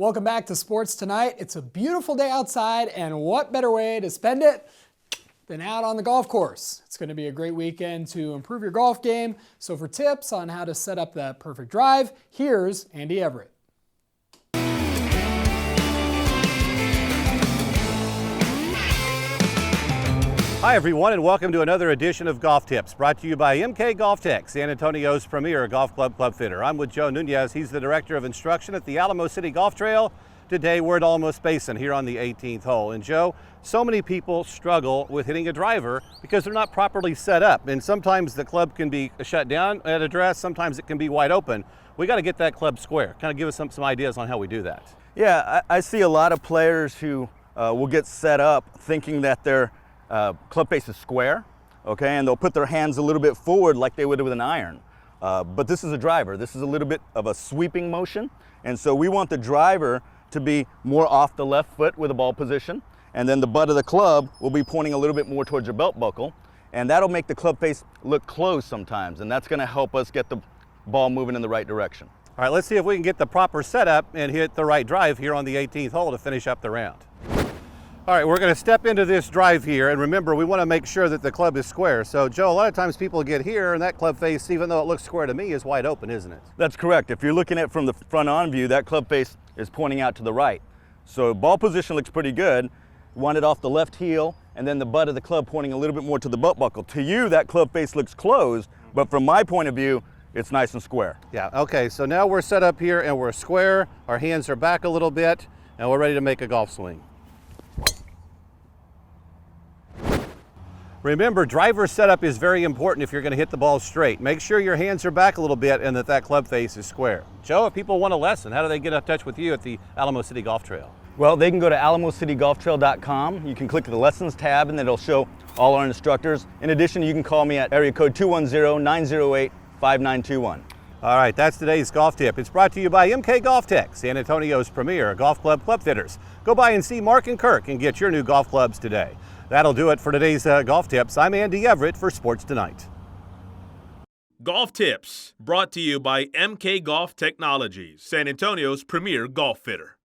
Welcome back to Sports Tonight. It's a beautiful day outside, and what better way to spend it than out on the golf course. It's going to be a great weekend to improve your golf game. So for tips on how to set up that perfect drive, here's Andy Everett. Hi everyone, and welcome to another edition of Golf Tips, brought to you by MK Golf Tech, San Antonio's premier golf club fitter. I'm with Joe Nunez. He's the Director of Instruction at the Alamo City Golf Trail. Today we're at Alamos Basin here on the 18th hole. And Joe, so many people struggle with hitting a driver because they're not properly set up. And sometimes the club can be shut down at address, sometimes it can be wide open. We got to get that club square. Kind of give us some ideas on how we do that. Yeah, I see a lot of players who will get set up thinking that their club face is square, okay, and they'll put their hands a little bit forward like they would with an iron. But this is a driver. This is a little bit of a sweeping motion, and so we want the driver to be more off the left foot with a ball position, and then the butt of the club will be pointing a little bit more towards your belt buckle, and that'll make the club face look closed sometimes, and that's going to help us get the ball moving in the right direction. All right, let's see if we can get the proper setup and hit the right drive here on the 18th hole to finish up the round. All right, we're going to step into this drive here, and remember, we want to make sure that the club is square. So, Joe, a lot of times people get here, and that club face, even though it looks square to me, is wide open, isn't it? That's correct. If you're looking at it from the front-on view, that club face is pointing out to the right. So ball position looks pretty good. Want it off the left heel, and then the butt of the club pointing a little bit more to the belt buckle. To you, that club face looks closed, but from my point of view, it's nice and square. Yeah, okay, so now we're set up here, and we're square. Our hands are back a little bit, and we're ready to make a golf swing. Remember, driver setup is very important if you're going to hit the ball straight. Make sure your hands are back a little bit and that club face is square. Joe, if people want a lesson, how do they get in touch with you at the Alamo City Golf Trail? Well, they can go to alamocitygolftrail.com. You can click the Lessons tab, and it'll show all our instructors. In addition, you can call me at area code 210-908-5921. All right, that's today's golf tip. It's brought to you by MK Golf Tech, San Antonio's premier golf club fitters. Go by and see Mark and Kirk and get your new golf clubs today. That'll do it for today's golf tips. I'm Andy Everett for Sports Tonight. Golf Tips, brought to you by MK Golf Technologies, San Antonio's premier golf fitter.